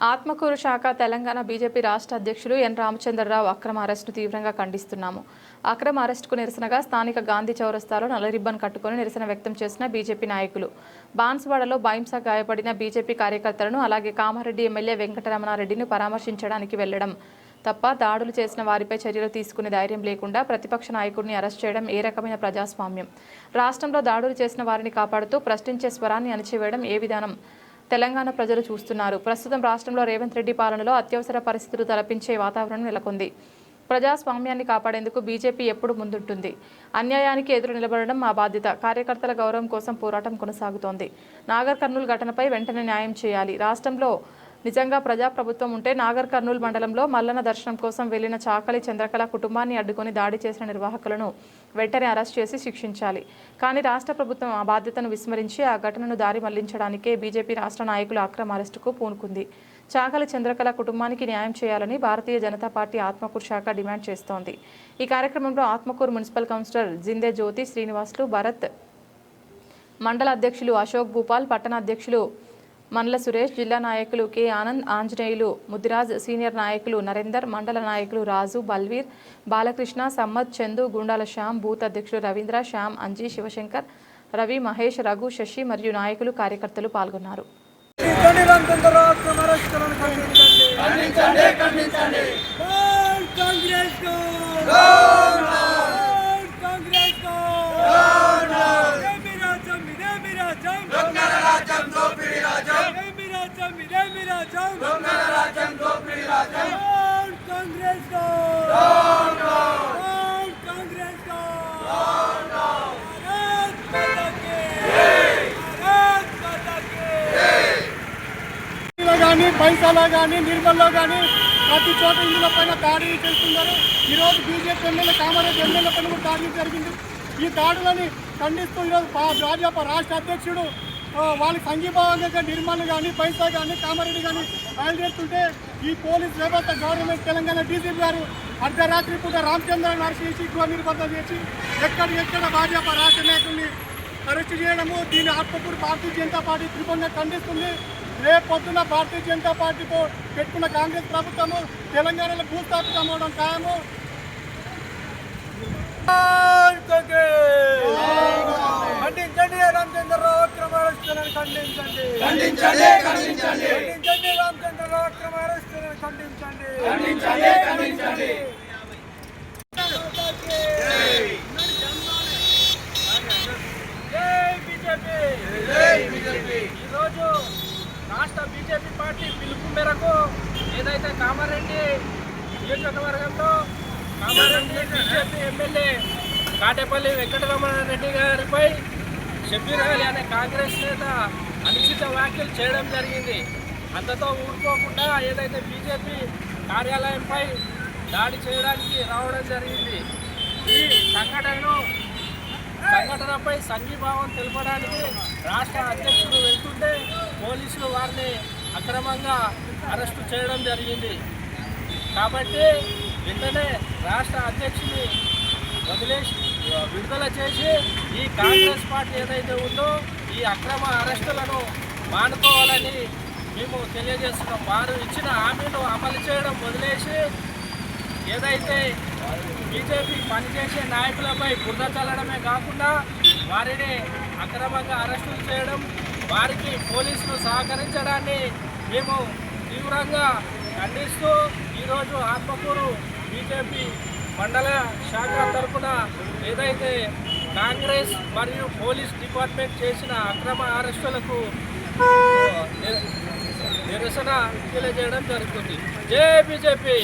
ఆత్మకూరు శాఖ తెలంగాణ బీజేపీ రాష్ట్ర అధ్యక్షులు ఎన్ రామచంద్రరావు అక్రమ అరెస్టును తీవ్రంగా ఖండిస్తున్నాము. అక్రమ అరెస్టుకు నిరసనగా స్థానిక గాంధీ చౌరస్తాలో నల్ల రిబ్బన్ కట్టుకుని నిరసన వ్యక్తం చేసిన బీజేపీ నాయకులు బాన్స్వాడలో బైంసా గాయపడిన బీజేపీ కార్యకర్తలను అలాగే కామారెడ్డి ఎమ్మెల్యే వెంకటరమణారెడ్డిని పరామర్శించడానికి వెళ్లడం తప్ప దాడులు చేసిన వారిపై చర్యలు తీసుకునే ధైర్యం లేకుండా ప్రతిపక్ష నాయకుడిని అరెస్ట్ చేయడం ఏ రకమైన ప్రజాస్వామ్యం? రాష్ట్రంలో దాడులు చేసిన వారిని కాపాడుతూ ప్రశ్నించే స్వరాన్ని అణచివేయడం ఏ విధానం తెలంగాణ ప్రజలు చూస్తున్నారు. ప్రస్తుతం రాష్ట్రంలో రేవంత్ రెడ్డి పాలనలో అత్యవసర పరిస్థితులు తలపించే వాతావరణం నెలకొంది. ప్రజాస్వామ్యాన్ని కాపాడేందుకు బీజేపీ ఎప్పుడు ముందుంటుంది. అన్యాయానికి ఎదురు నిలబడడం మా బాధ్యత. కార్యకర్తల గౌరవం కోసం పోరాటం కొనసాగుతోంది. నాగర్ కర్నూల్ ఘటనపై వెంటనే న్యాయం చేయాలి. రాష్ట్రంలో నిజంగా ప్రజాప్రభుత్వం ఉంటే నాగర్ కర్నూల్ మండలంలో మల్లన్న దర్శనం కోసం వెళ్లిన చాకలి చంద్రకళ కుటుంబాన్ని అడ్డుకొని దాడి చేసిన నిర్వాహకులను వెంటనే అరెస్ట్ చేసి శిక్షించాలి. కానీ రాష్ట్ర ప్రభుత్వం ఆ బాధ్యతను విస్మరించి ఆ ఘటనను దారి మళ్లించడానికే బీజేపీ రాష్ట్ర నాయకుల అక్రమ అరెస్టుకు పూనుకుంది. చాకలి చంద్రకళ కుటుంబానికి న్యాయం చేయాలని భారతీయ జనతా పార్టీ ఆత్మకూరు శాఖ డిమాండ్ చేస్తోంది. ఈ కార్యక్రమంలో ఆత్మకూరు మున్సిపల్ కౌన్సిలర్ జిందే జ్యోతి శ్రీనివాసులు, భరత్, మండల అధ్యక్షులు అశోక్ భూపాల్, పట్టణ అధ్యక్షులు మండల సురేష్, జిల్లా నాయకులు కె ఆనంద్, ఆంజనేయులు, ముదిరాజ్, సీనియర్ నాయకులు నరేందర్, మండల నాయకులు రాజు, బల్వీర్, బాలకృష్ణ, సమ్మద్, చందు, గుండాల శ్యామ్, బూత్ అధ్యక్షులు రవీంద్ర, శ్యామ్, అంజీ, శివశంకర్, రవి, మహేష్, రఘు, శశి మరియు నాయకులు కార్యకర్తలు పాల్గొన్నారు. పైసాలో కానీ నిర్మల్లో కానీ ప్రతి చోట ఇందులో పైన దాడి చేస్తున్నారు. ఈరోజు బీజేపీ ఎమ్మెల్యే కామారెడ్డి ఎమ్మెల్యే పైన కూడా దాడి జరిగింది. ఈ దాడులని ఖండిస్తూ ఈరోజు భాజపా రాష్ట్ర అధ్యక్షుడు వాళ్ళకి సంఘీభావంగా నిర్మల్ కానీ పైసా కానీ కామారెడ్డి కానీ బయలుదేరుతుంటే ఈ పోలీస్ వ్యవస్థ గవర్నమెంట్ తెలంగాణ డీజీపీ గారు అర్ధరాత్రి పూట రామచంద్రని అరెస్ట్ చేసి గృహ నిర్బంధం చేసి ఎక్కడ భాజపా రాష్ట్ర నాయకుల్ని అరెస్ట్ చేయడము దీన్ని ఆత్మకూరు భారతీయ జనతా పార్టీ తీవ్రంగా ఖండిస్తుంది. రేపు పొద్దున భారతీయ జనతా పార్టీతో పెట్టుకున్న కాంగ్రెస్ ప్రభుత్వము తెలంగాణలో భూస్థాపితం అవడం ఖాయము. ఖండించండి రామచంద్రరావు అక్రమ అరెస్టులను ఖండించండి. రామచంద్రరావు అక్రమ అరెస్టులను ఖండించండి. ఈరోజు రాష్ట్ర బీజేపీ పార్టీ పిలుపు మేరకు ఏదైతే కామారెడ్డి నియోజకవర్గంలో కామారెడ్డి బీజేపీ ఎమ్మెల్యే కాటేపల్లి వెంకటరమణారెడ్డి గారిపై షబ్బీర్ అలీ అనే కాంగ్రెస్ నేత అనుచిత వ్యాఖ్యలు చేయడం జరిగింది. అంతతో ఊరుకోకుండా ఏదైతే బీజేపీ కార్యాలయంపై దాడి చేయడానికి రావడం జరిగింది. ఈ సంఘటనపై సంఘీభావం తెలపడానికి రాష్ట్ర అధ్యక్షుడు వెళ్తుంటే పోలీసులు వారిని అక్రమంగా అరెస్టు చేయడం జరిగింది. కాబట్టి వెంటనే రాష్ట్ర అధ్యక్షుని విడుదల చేసి ఈ కాంగ్రెస్ పార్టీ ఏదైతే ఉందో ఈ అక్రమ అరెస్టులను మానుకోవాలని మేము తెలియజేస్తున్నాం. వారు ఇచ్చిన హామీలు అమలు చేయడం వదిలేసి ఏదైతే బీజేపీ పనిచేసే నాయకులపై బురద చల్లడమే కాకుండా వారిని అక్రమంగా అరెస్టులు చేయడం, వారికి పోలీసులు సహకరించడాన్ని మేము తీవ్రంగా ఖండిస్తూ ఈరోజు ఆత్మకూరు బీజేపీ మండల శాఖ తరఫున ఏదైతే కాంగ్రెస్ మరియు పోలీస్ డిపార్ట్మెంట్ చేసిన అక్రమ అరెస్టులకు నిరసన తెలియజేయడం జరుగుతుంది. జై బీజేపీ.